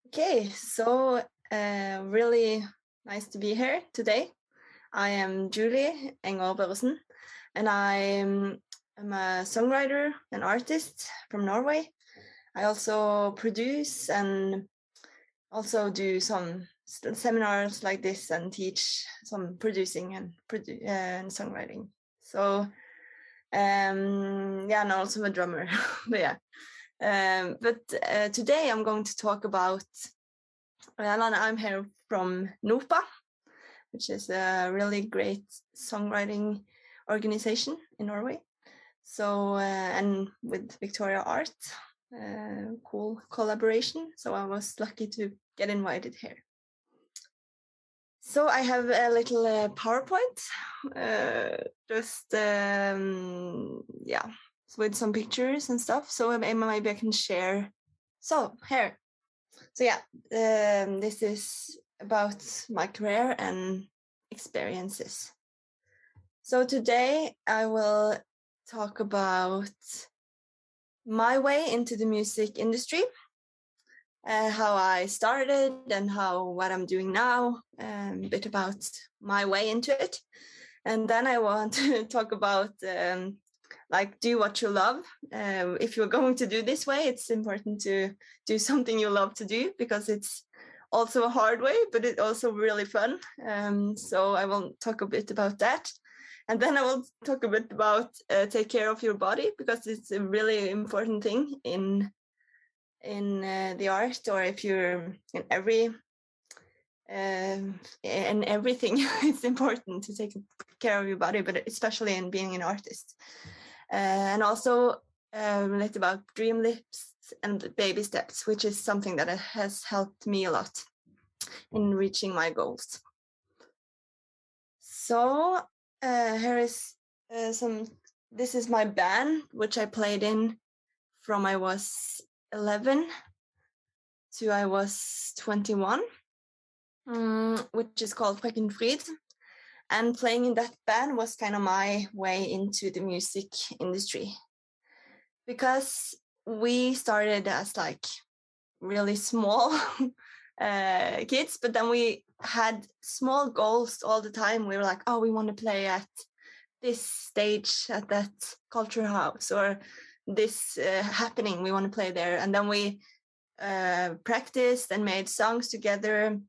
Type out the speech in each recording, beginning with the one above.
Okay, so really nice to be here today. I am Julie Enger Børresen, and I'm a songwriter and artist from Norway. I also produce and also do some seminars like this and teach some producing and songwriting. So yeah, and also a drummer. But yeah. But today I'm going to talk about, and I'm here from NOPA, which is a really great songwriting organization in Norway. So, and with Victoria Art, cool collaboration. So I was lucky to get invited here. So I have a little PowerPoint, yeah, with some pictures and stuff. So maybe I can share. So here. So yeah, this is about my career and experiences. So today I will talk about my way into the music industry, how I started and what I'm doing now, a bit about my way into it. And then I want to talk about like do what you love. If you're going to do this way, it's important to do something you love to do, because it's also a hard way, but it's also really fun. So I will talk a bit about that. And then I will talk a bit about take care of your body, because it's a really important thing in the art, or if you're in everything. It's important to take care of your body, but especially in being an artist. And also relate about dream lists and baby steps, which is something that has helped me a lot in reaching my goals. So here is this is my band, which I played in from I was 11 to I was 21, which is called Fritz. And playing in that band was kind of my way into the music industry, because we started as like really small kids, but then we had small goals all the time. We were like, oh, we want to play at this stage at that culture house, or this happening, we want to play there. And then we practiced and made songs together,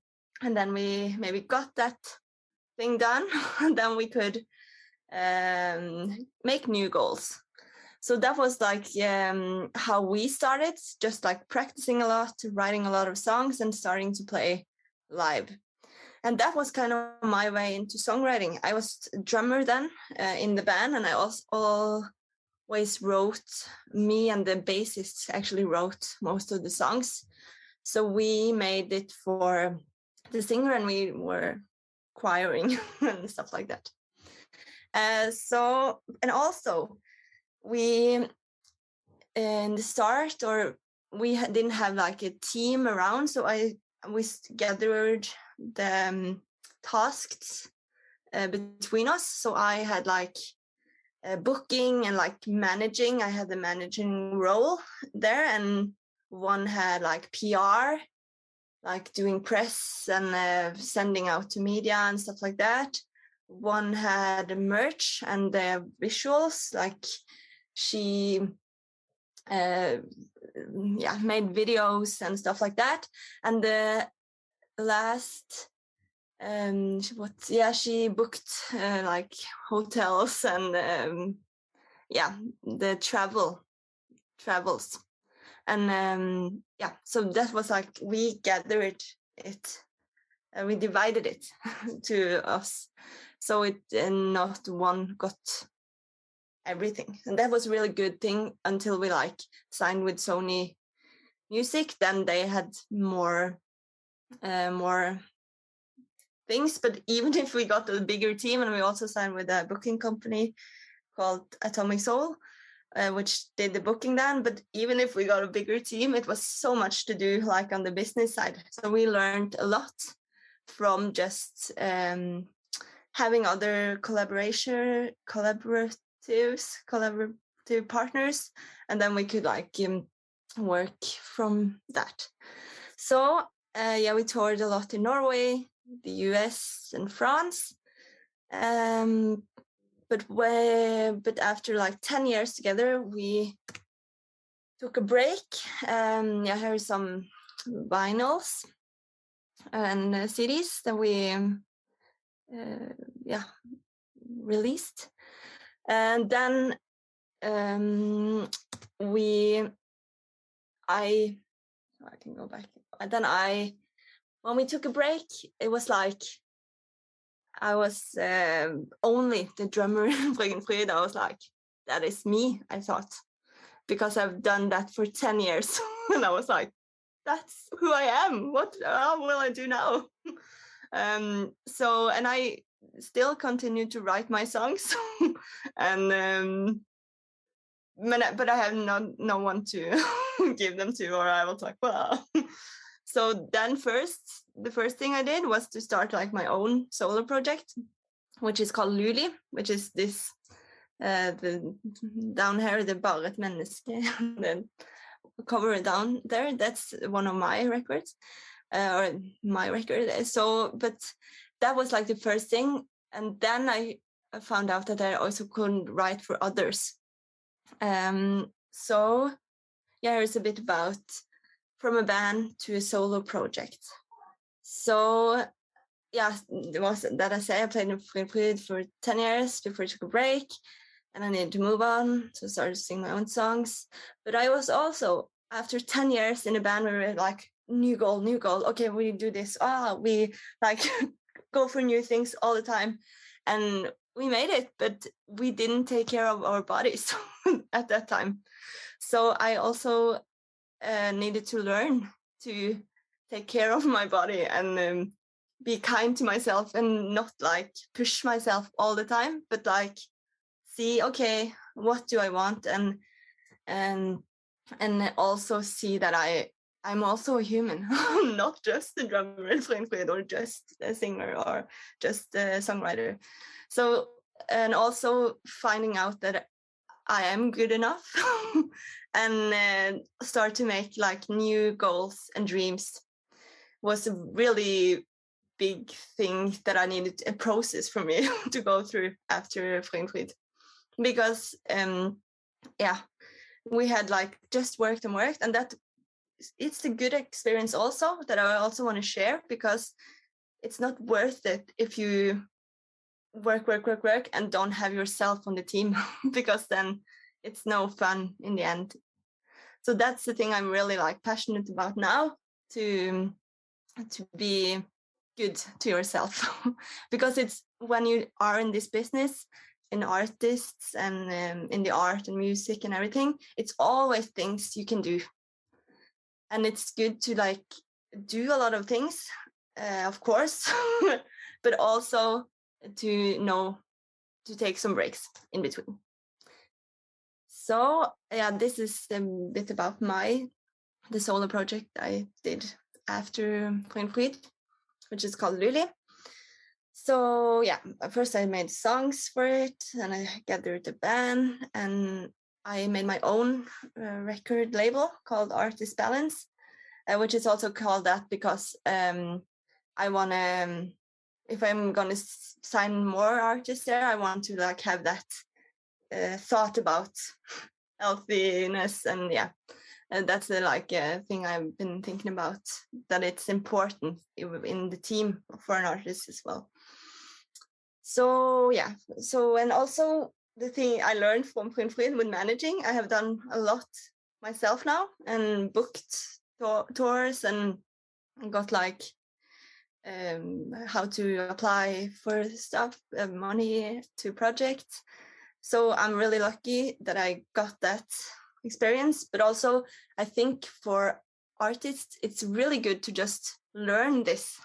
and then we maybe got that thing done, and then we could make new goals. So that was like how we started, just like practicing a lot, writing a lot of songs, and starting to play live. And that was kind of my way into songwriting. I was a drummer then in the band, and I also always wrote, me and the bassist actually wrote most of the songs. So we made it for the singer, and we were choiring and stuff like that. So, and also we in the start, or we didn't have like a team around, so we gathered the tasks between us. So I had like booking and like managing. I had the managing role there, and one had like PR, like doing press and sending out to media and stuff like that. One had merch and the visuals, like she made videos and stuff like that. And the last she booked like hotels and the travels. And so that was like we gathered it, we divided it to us, so it not one got everything. And that was a really good thing until we like signed with Sony Music. Then they had more things. But even if we got a bigger team, and we also signed with a booking company called Atomic Soul, which did the booking then. But even if we got a bigger team, it was so much to do, like on the business side. So we learned a lot from just having other collaborative partners, and then we could like work from that. So we toured a lot in Norway, the US, and France. But after like 10 years together, we took a break. Here are some vinyls and CDs that we released. And then I can go back. And then when we took a break, it was like I was only the drummer in Frøyenfryd. I was like, that is me, I thought, because I've done that for 10 years. And I was like, that's who I am. What will I do now? And I still continue to write my songs. And but I have no one to give them to, or I was like, well. So then the first thing I did was to start like my own solo project, which is called Luli, which is this the down here, the Bare et menneske, the cover down there. That's one of my records, or my record. So, but that was like the first thing, and then I found out that I also couldn't write for others. So here's a bit about from a band to a solo project. So it was that I say I played in Frøyenfryd for 10 years before I took a break, and I needed to move on, so I started to sing my own songs. But I was also, after 10 years in a band, we were like, new goal. Okay, we do this. We like go for new things all the time. And we made it, but we didn't take care of our bodies at that time. So I also needed to learn to take care of my body and be kind to myself and not like push myself all the time, but like see, okay, what do I want? And also see that I'm also a human, not just a drummer in Frøyenfryd or just a singer or just a songwriter. So, and also finding out that I am good enough and start to make like new goals and dreams was a really big thing that I needed a process for me to go through after Frøyenfryd. Because we had like just worked, and that it's a good experience also that I also want to share, because it's not worth it if you work and don't have yourself on the team because then it's no fun in the end. So that's the thing I'm really like passionate about now, to be good to yourself because it's when you are in this business, in artists and in the art and music and everything, it's always things you can do. And it's good to like do a lot of things, of course, but also to know to take some breaks in between. So this is a bit about the solo project I did after Frøyenfryd, which is called Luli. So first I made songs for it, and I gathered a band, and I made my own record label called Artist Balance, which is also called that because I want to, if I'm going to sign more artists there, I want to like have that thought about healthiness, and that's the thing I've been thinking about, that it's important in the team for an artist as well. So and also the thing I learned from Frøyenfryd with managing, I have done a lot myself now and booked tours and got like how to apply for stuff, money to projects. So I'm really lucky that I got that experience. But also I think for artists, it's really good to just learn this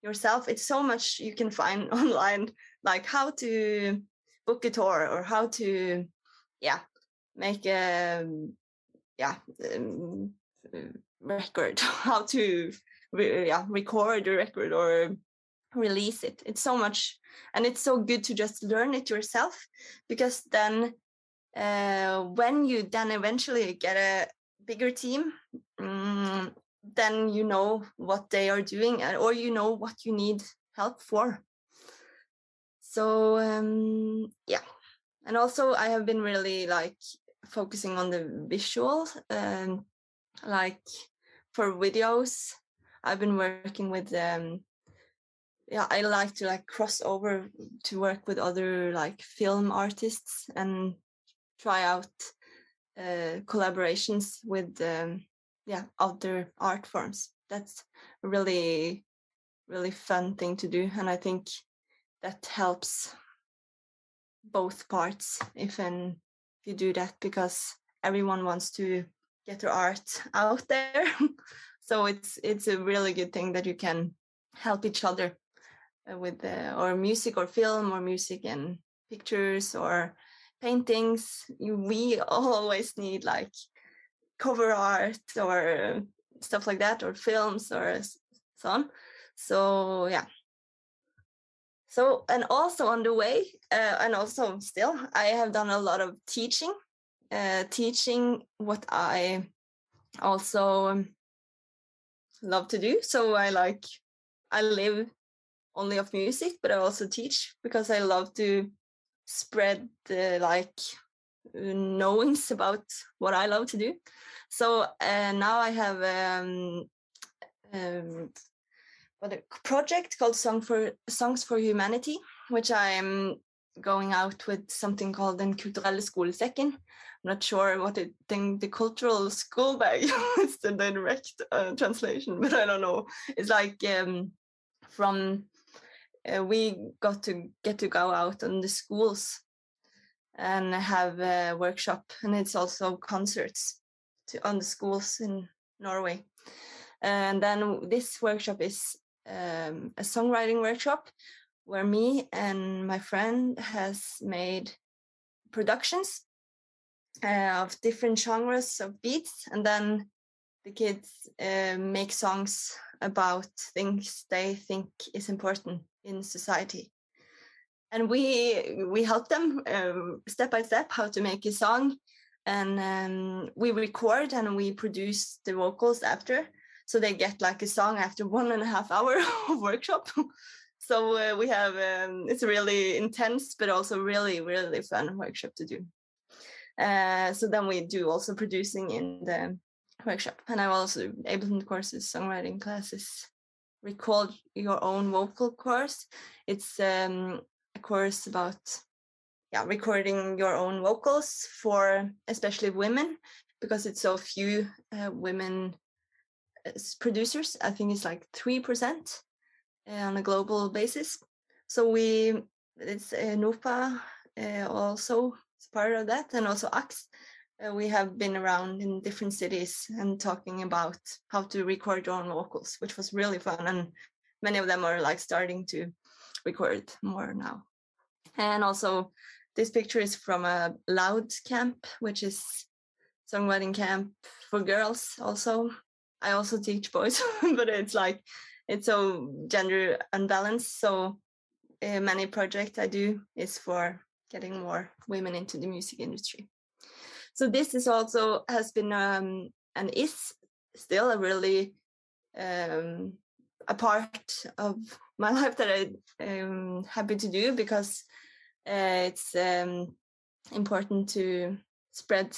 yourself. It's so much you can find online, like how to book a tour or how to make a record, how to record a record or release it. It's so much, and it's so good to just learn it yourself, because then when you then eventually get a bigger team, then you know what they are doing, or you know what you need help for. So yeah, and also I have been really like focusing on the visuals, like for videos. I've been working with yeah, I like to like cross over to work with other like film artists and try out collaborations with yeah, other art forms. That's a really fun thing to do, and I think that helps both parts if you do that, because everyone wants to get their art out there. So it's a really good thing that you can help each other with or music or film or music and pictures or paintings. We always need like cover art or stuff like that, or films or so on. So yeah. So, and also on the way, and also still, I have done a lot of teaching, teaching what I also love to do. So I live only of music, but I also teach because I love to spread the like knowings about what I love to do. So now I have a project called Songs for Humanity, which I'm going out with something called Den kulturelle skolesekken. I'm not sure what the cultural school bag is the direct translation, but I don't know. It's like from we get to go out on the schools and have a workshop, and it's also concerts on the schools in Norway. And then this workshop is a songwriting workshop where me and my friend has made productions of different genres of beats, and then the kids make songs about things they think is important in society. And we help them step by step how to make a song, and we record and we produce the vocals after, so they get like a song after 1.5 hours of workshop. So we have it's really intense but also really fun workshop to do. So then we do also producing in the workshop, and I'm also able to courses, songwriting classes, record your own vocal course. It's a course about recording your own vocals for especially women, because it's so few women producers. I think it's like 3% on a global basis. So it's NOPA also is part of that, and also AX. We have been around in different cities and talking about how to record your own vocals, which was really fun, and many of them are like starting to record more now. And also this picture is from a Loud camp, which is songwriting camp for girls. Also, I also teach boys, but it's so gender unbalanced. So many projects I do is for getting more women into the music industry. So this is also has been and is still a really a part of my life that I'm happy to do, because it's important to spread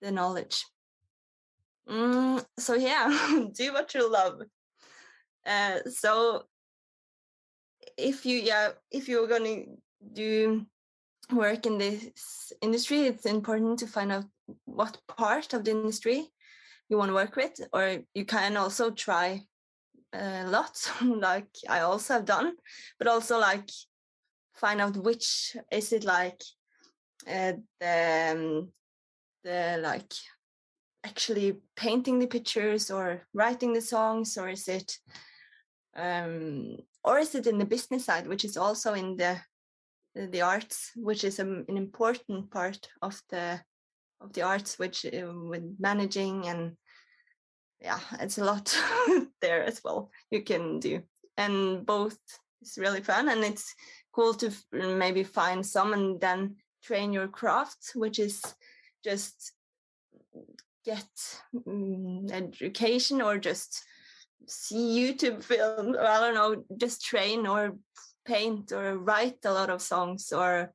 the knowledge. So yeah, do what you love. So if you're going to do work in this industry, it's important to find out what part of the industry you want to work with, or you can also try a lot, like I also have done, but also like find out which is it, like the like actually painting the pictures or writing the songs, or is it in the business side, which is also in the arts, which is an important part of the arts, which with managing, and yeah, it's a lot there as well you can do, and both is really fun, and it's cool to maybe find some and then train your craft, which is just get education or just see YouTube film, or I don't know, just train or paint or write a lot of songs or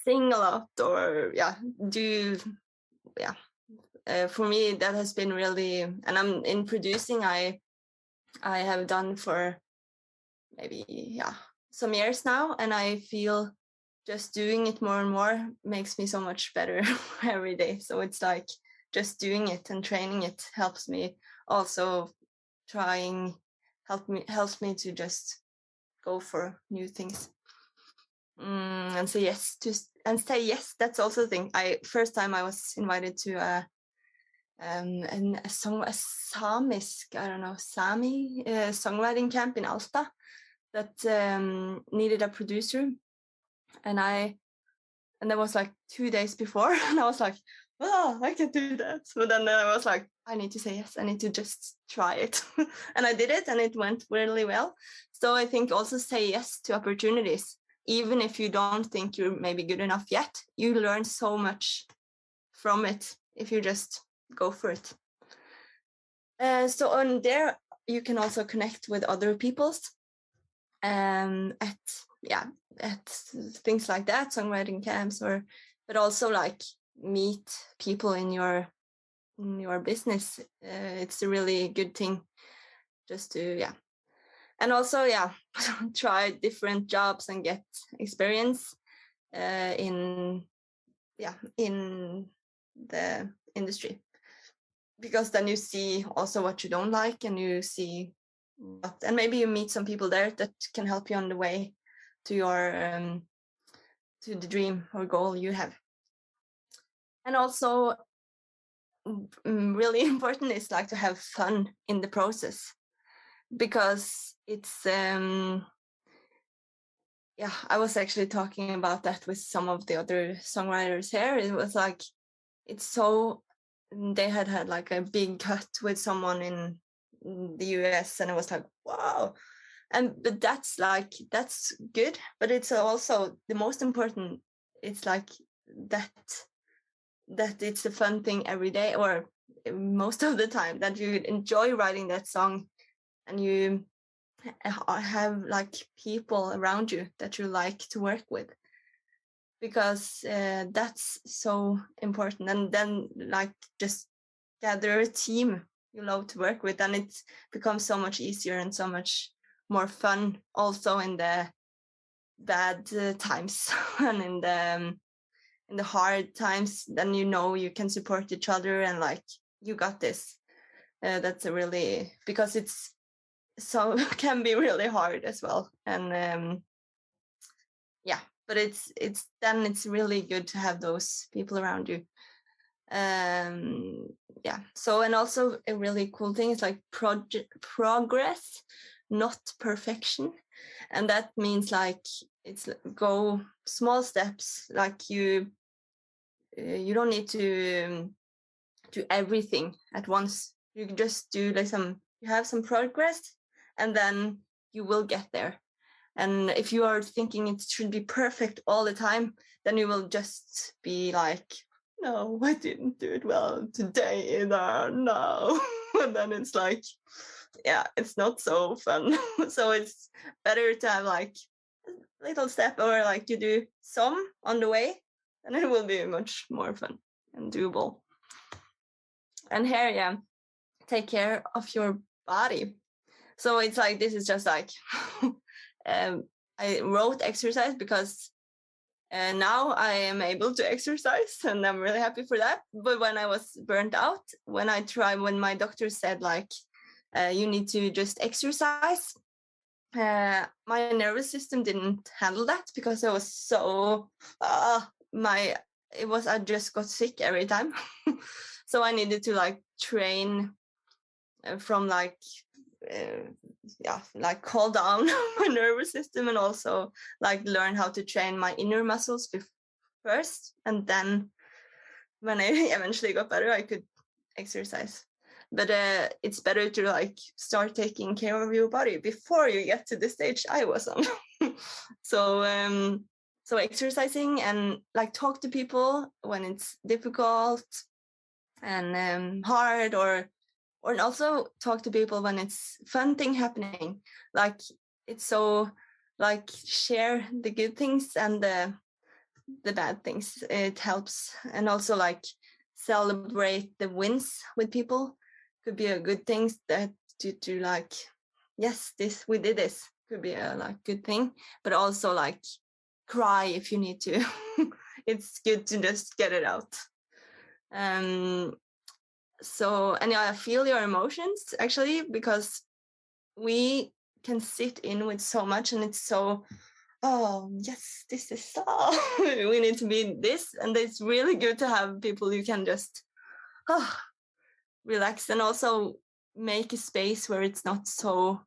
sing a lot or for me that has been really, and I'm in producing, I have done for maybe some years now, and I feel just doing it more and more makes me so much better every day. So it's like just doing it and training it helps me also helps me to just go for new things and say yes. That's also the thing. First time I was invited to a Samisk, I don't know, Sami songwriting camp in Alta that needed a producer, and that was like 2 days before, and I was like, oh, I can do that. But then I was like, I need to say yes. I need to just try it. And I did it, and it went really well. So I think also say yes to opportunities. Even if you don't think you're maybe good enough yet, you learn so much from it if you just go for it. So on there, you can also connect with other peoples at things like that, songwriting camps, but also like meet people in your business. It's a really good thing just to and also try different jobs and get experience in the industry, because then you see also what you don't like, and you see and maybe you meet some people there that can help you on the way to your to the dream or goal you have. And also really important is like to have fun in the process, because it's I was actually talking about that with some of the other songwriters here. It was like, it's so, they had like a big cut with someone in the US, and it was like, wow. But that's good, but it's also the most important. It's like that it's a fun thing every day, or most of the time, that you enjoy writing that song, and you have like people around you that you like to work with, because that's so important. And then like just gather a team you love to work with, and it becomes so much easier and so much more fun also in the bad times and in the hard times. Then you can support each other, and like, you got this. That's a really, because it's so can be really hard as well. And but it's really good to have those people around you. So, and also a really cool thing is like progress, not perfection. And that means like, it's go small steps. Like you don't need to do everything at once. You just do like you have some progress, and then you will get there. And if you are thinking it should be perfect all the time, then you will just be like, no, I didn't do it well today either. No. And then it's like, it's not so fun. So it's better to have like a little step, or like you do some on the way, and it will be much more fun and doable. And here, take care of your body. So it's like, this is just like, I wrote exercise because now I am able to exercise, and I'm really happy for that. But when I was burnt out, when my doctor said like, you need to just exercise, my nervous system didn't handle that, because I was so I just got sick every time. So I needed to like train from like calm down my nervous system, and also like learn how to train my inner muscles first, and then when I eventually got better, I could exercise. But it's better to like start taking care of your body before you get to the stage I was on. So exercising, and like talk to people when it's difficult, and hard, or also talk to people when it's fun thing happening. Like it's so like share the good things and the bad things. It helps, and also like celebrate the wins with people could be a good thing. That to like, yes, this we did this could be a like good thing, but also like cry if you need to. It's good to just get it out. So, and I feel your emotions actually, because we can sit in with so much, and it's so, oh yes, this is so we need to be this, and it's really good to have people you can just relax, and also make a space where it's not so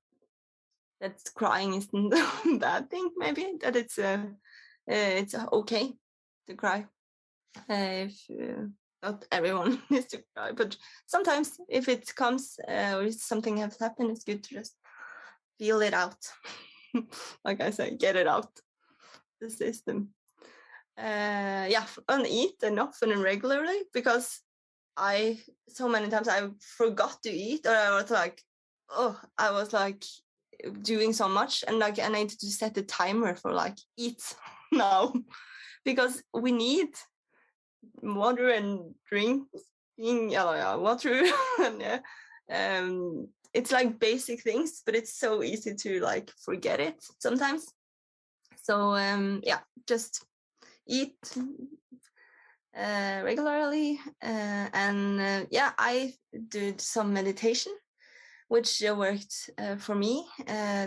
that crying isn't a bad thing, maybe that it's okay to cry. If not everyone needs to cry, but sometimes if it comes or if something has happened, it's good to just feel it out. Like I say, get it out the system. And eat enough and regularly, because I so many times I forgot to eat, or I was like doing so much, and like I needed to set a timer for like eat now, because we need water and drinking, water. And it's like basic things, but it's so easy to like forget it sometimes. So just eat regularly, and I did some meditation, which worked for me,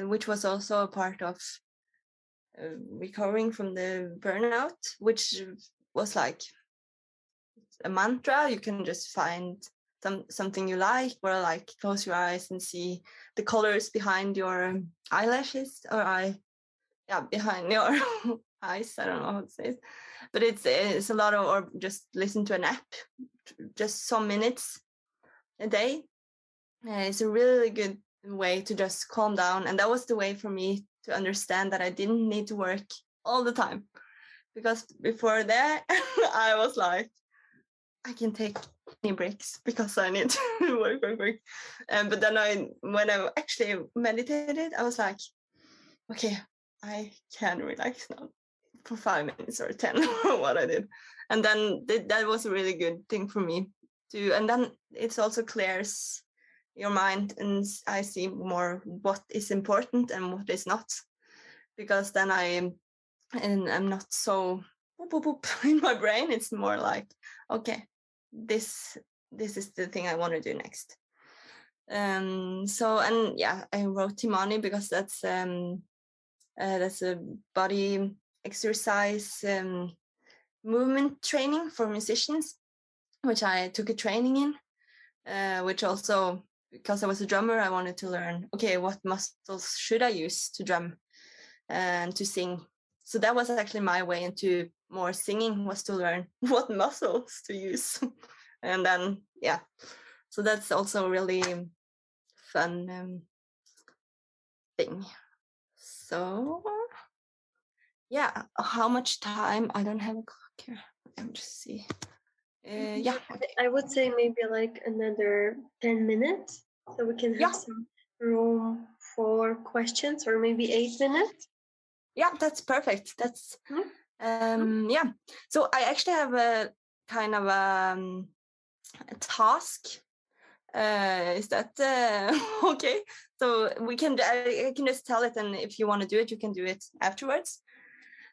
which was also a part of recovering from the burnout, which was like a mantra. You can just find something you like, or like close your eyes and see the colors behind your eyelashes, or behind your eyes. I don't know how to say it, but it's a lot of, or just listen to an app, just some minutes a day. It's a really good way to just calm down, and that was the way for me to understand that I didn't need to work all the time, because before that I was like, I can take any breaks because I need to work. But then when I actually meditated, I was like, okay, I can relax now for 5 minutes or 10, what I did. And then that was a really good thing for me too. And then it also clears your mind, and I see more what is important and what is not, because then I'm not so boop, boop, boop in my brain. It's more like, okay, this is the thing I want to do next. I wrote Timani because that's a body exercise movement training for musicians, which I took a training in, which also, because I was a drummer, I wanted to learn, okay, what muscles should I use to drum and to sing. So that was actually my way into more singing, was to learn what muscles to use. And then, so that's also a really fun thing. So, how much time? I don't have a clock here. Let me just see. I would say maybe like another 10 minutes, so we can have some room for questions, or maybe 8 minutes. Yeah, that's perfect. That's So I actually have a kind of a task. Is that okay? So I can just tell it, and if you want to do it, you can do it afterwards.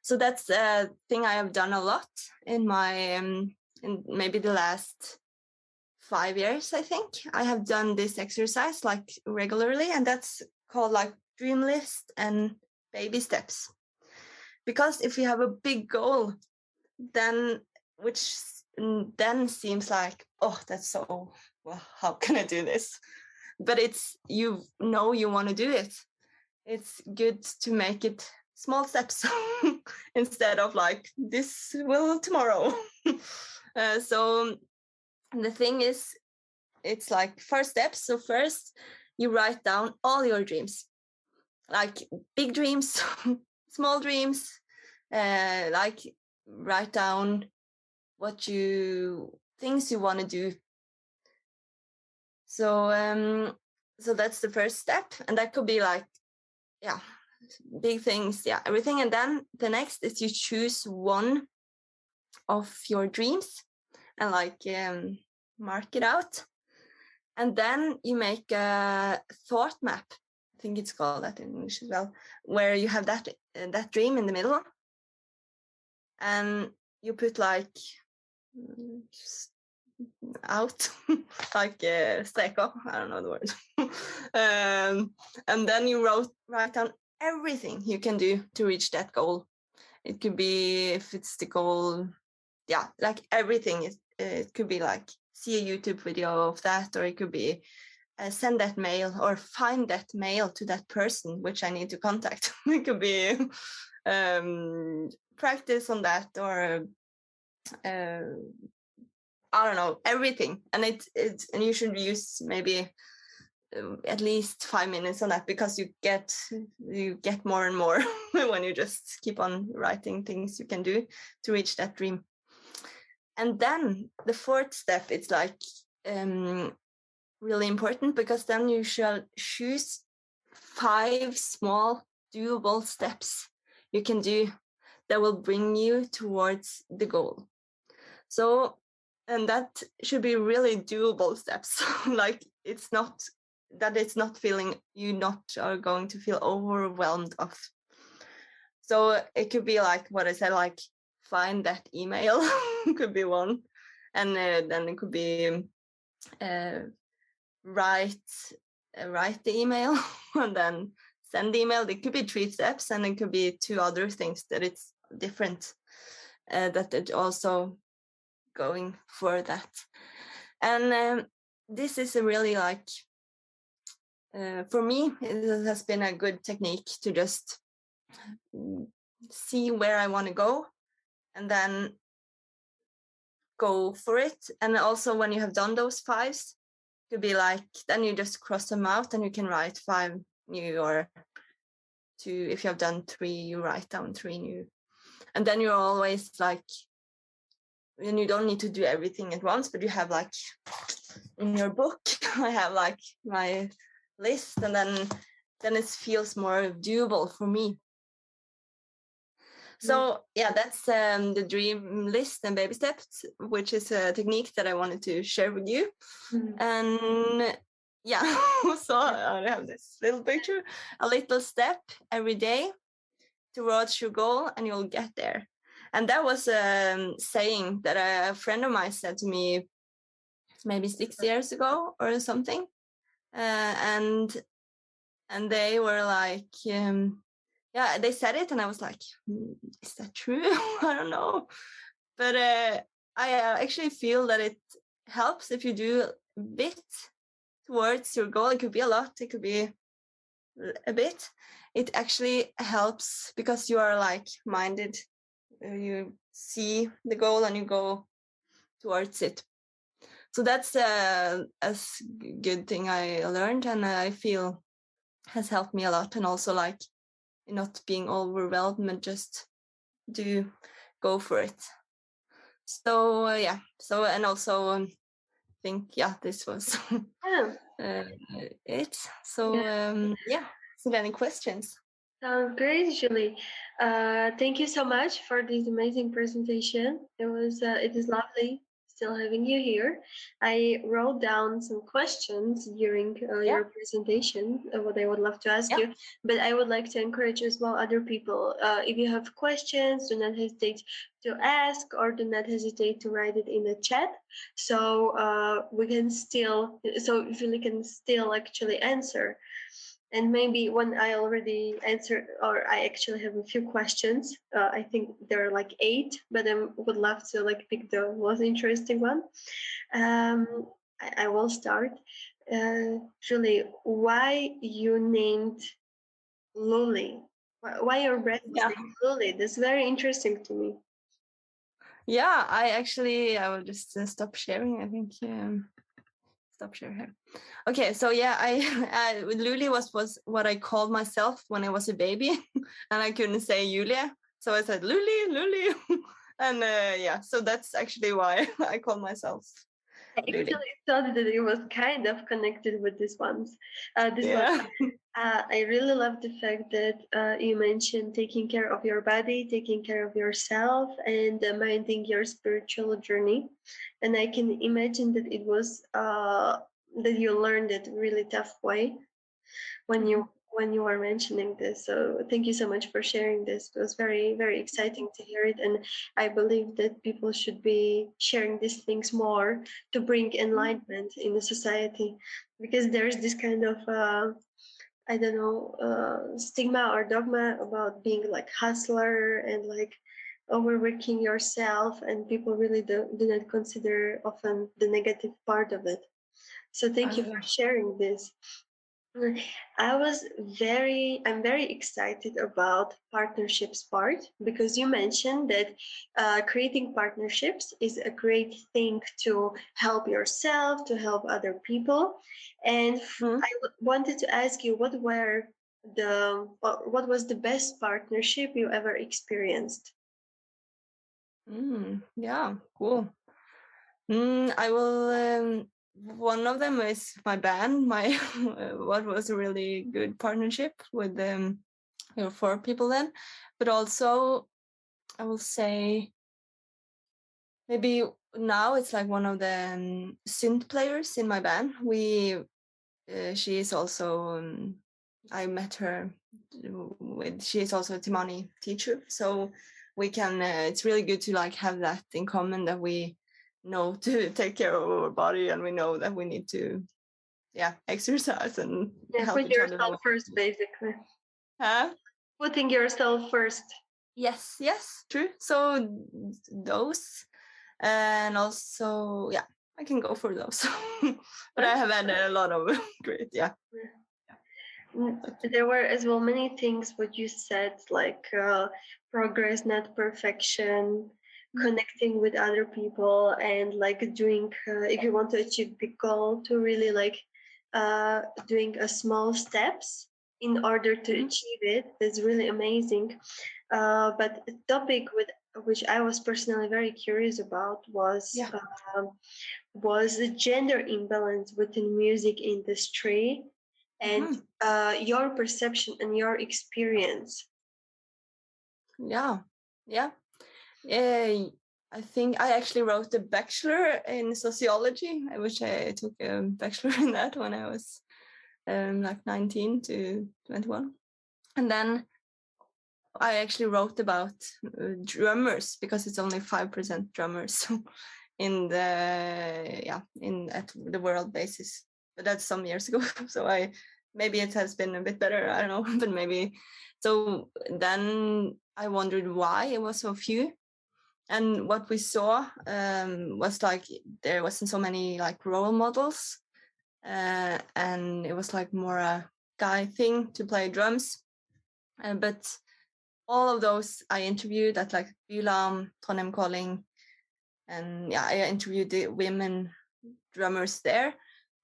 So that's a thing I have done a lot in my in maybe the last 5 years. I think I have done this exercise like regularly, and that's called like dream list and baby steps. Because if you have a big goal, then which then seems like, oh, that's so, well, how can I do this? But it's, you want to do it. It's good to make it small steps instead of like, this will tomorrow. So the thing is, it's like first steps. So first you write down all your dreams, like big dreams, small dreams, like write down things you want to do So so that's the first step, and that could be like, yeah, big things, yeah, everything. And then the next is you choose one of your dreams and like mark it out, and then you make a thought map. I think it's called that in English as well, where you have that dream in the middle, and you put like out like steko, I don't know the word. And then you write down everything you can do to reach that goal. It could be, if it's the goal, yeah, like everything. It could be like see a YouTube video of that, or it could be send that mail or find that mail to that person which I need to contact. It could be practice on that, or I don't know, everything. And and you should use maybe at least 5 minutes on that, because you get more and more when you just keep on writing things you can do to reach that dream. And then the fourth step, it's like really important, because then you shall choose 5 small doable steps you can do that will bring you towards the goal. So, and that should be really doable steps. Like it's not feeling you not are going to feel overwhelmed of. So it could be like what I said, like find that email could be one, and then it could be write the email and then send the email. It could be 3 steps, and it could be 2 other things that it's different, that it also going for that. And this is a really like for me, it has been a good technique to just see where I want to go and then go for it. And also when you have done those 5s, it could be like, then you just cross them out and you can write 5 new, or 2. If you have done 3, you write down 3 new. And then you're always like, and you don't need to do everything at once, but you have like in your book, I have like my list, and then it feels more doable for me. So yeah, that's the dream list and baby steps, which is a technique that I wanted to share with you. And yeah, so I have this little picture, a little step every day towards your goal, and you'll get there. And that was a saying that a friend of mine said to me maybe 6 years ago or something. And they were like, yeah, they said it, and I was like, is that true? I don't know. But I actually feel that it helps if you do a bit towards your goal. It could be a lot, it could be a bit. It actually helps because you are like minded. You see the goal and you go towards it. So that's a good thing I learned, and I feel has helped me a lot. And also like not being overwhelmed and just go for it. So yeah, so, and also I think, yeah, this was it. So yeah, so any questions? Sounds great, Julie. Thank you so much for this amazing presentation. It is lovely still having you here. I wrote down some questions during your presentation, what I would love to ask you, but I would like to encourage as well other people. If you have questions, do not hesitate to ask, or do not hesitate to write it in the chat. So we can still, so Julie can still actually answer. And maybe when I already answered, or I actually have a few questions, I think there are like 8, but I would love to like pick the most interesting one. I will start. Julie, why you named Luli? Why your brand is named Luli? That's very interesting to me. Yeah, I will just stop sharing, I think. Stop share here. Okay, so yeah, Luli was what I called myself when I was a baby, and I couldn't say Julia, so I said Luli, and yeah, so that's actually why I call myself I really. actually thought that it was kind of connected with this ones. This one. Yeah. I really love the fact that you mentioned taking care of your body, taking care of yourself, and minding your spiritual journey. And I can imagine that it was that you learned it really tough way when you were mentioning this. So thank you so much for sharing this. It was very, very exciting to hear it, and I believe that people should be sharing these things more to bring enlightenment in the society, because there's this kind of I don't know, stigma or dogma about being like hustler and like overworking yourself, and people really do not consider often the negative part of it. So thank you for sharing this. I'm very excited about partnerships part, because you mentioned that creating partnerships is a great thing to help yourself, to help other people. And wanted to ask you, what was the best partnership you ever experienced? Yeah, cool. I will. One of them is my band. My what was a really good partnership with four people then, but also I will say maybe now it's like one of the synth players in my band. She is also I met her with. She is also a Timani teacher, so we can. It's really good to like have that in common, that we know to take care of our body, and we know that we need to exercise and help Put each other. yourself first, basically. Huh? Putting yourself first. Yes, true. So those, and also I can go for those. But I have had a lot of great. There were as well many things what you said, like progress, not perfection, connecting with other people, and like doing if you want to achieve big goal, to really like doing a small steps in order to achieve it. That's really amazing. But a topic with which I was personally very curious about was the gender imbalance within music industry, and your perception and your experience. Yeah. I think I actually wrote a bachelor in sociology. I wish I took a bachelor in that when I was like 19 to 21. And then I actually wrote about drummers, because it's only 5% drummers in at the world basis. But that's some years ago. So maybe it has been a bit better. I don't know, but maybe. So then I wondered why it was so few. And what we saw was like there wasn't so many like role models, and it was like more a guy thing to play drums. But all of those I interviewed at like Bylam, Trondheim Calling, and I interviewed the women drummers there,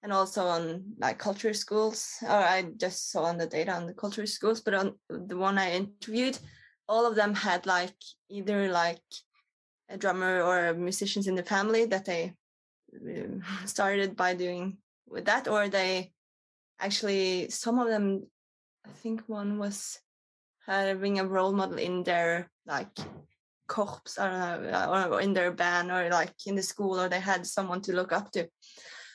and also on like culture schools. Or I just saw on the data on the culture schools, but on the one I interviewed, all of them had like either like a drummer or musicians in the family that they started by doing with that, or they actually, some of them, I think one was having a role model in their like corps, I don't know, or in their band, or like in the school, or they had someone to look up to.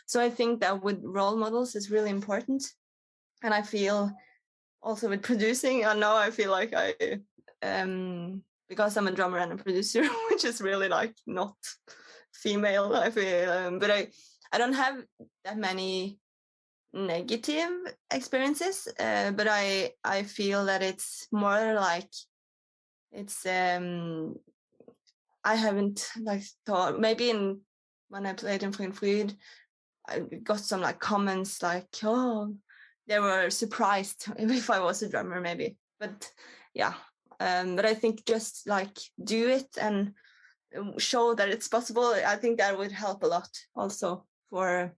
So I think that with role models is really important. And I feel also with producing, I feel like I because I'm a drummer and a producer, which is really like not female, I feel, but I don't have that many negative experiences, but I feel that it's more like it's I haven't like thought, maybe when I played in Fritz, I got some like comments like, oh, they were surprised if I was a drummer, maybe. But but I think just like do it and show that it's possible. I think that would help a lot also, for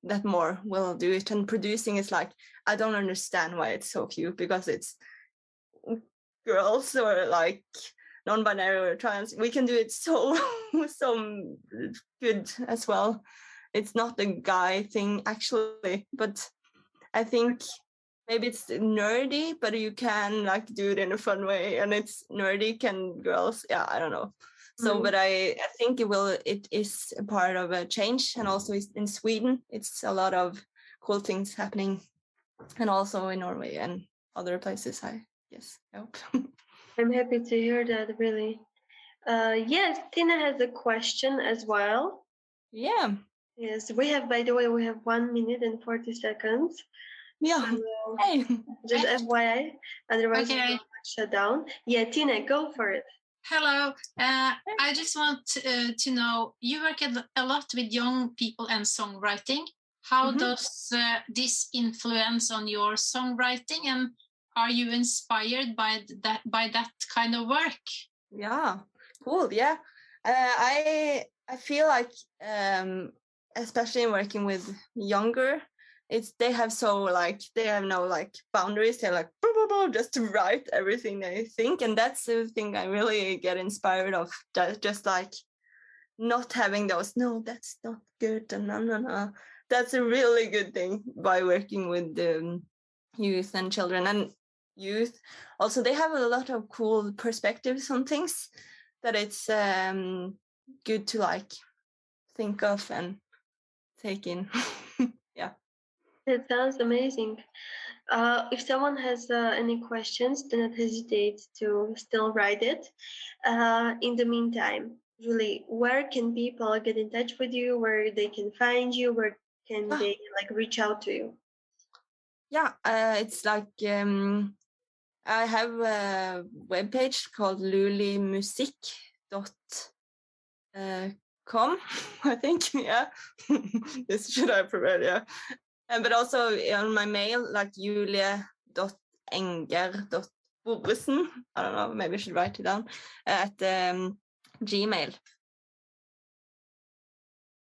that more will do it. And producing is like, I don't understand why it's so few, because it's girls or like non-binary or trans. We can do it so so good as well. it's not a guy thing actually, but I think maybe it's nerdy, but you can like do it in a fun way, and it's nerdy. Can girls? Yeah, I don't know. So, but I think it is a part of a change, and also in Sweden, it's a lot of cool things happening, and also in Norway and other places. I hope. I'm happy to hear that. Really. Yes, Tina has a question as well. Yeah. Yes, we have. By the way, we have 1 minute and 40 seconds. Yeah. So, hey. Just FYI, otherwise Okay. we'll shut down. Yeah, Tina, go for it. Hello. I just want to know, you work a lot with young people and songwriting. How does this influence on your songwriting, and are you inspired by that kind of work? Yeah, cool. Yeah, I feel like especially in working with younger, they have no like boundaries. They're like blah, blah, blah, just to write everything they think, and that's the thing I really get inspired of. Just like not having those. No, that's not good. And no. That's a really good thing by working with youth and children and youth. Also, they have a lot of cool perspectives on things that it's good to like think of and take in. Yeah. It sounds amazing. If someone has any questions, do not hesitate to still write it. In the meantime, really, where can people get in touch with you? Where they can find you? Where can they like reach out to you? Yeah, it's like I have a webpage called lulimusikk.com, I think. Yeah, this should I prepare? Yeah, but also on my mail, like julie.enger.Børresen. I don't know, maybe I should write it down at Gmail.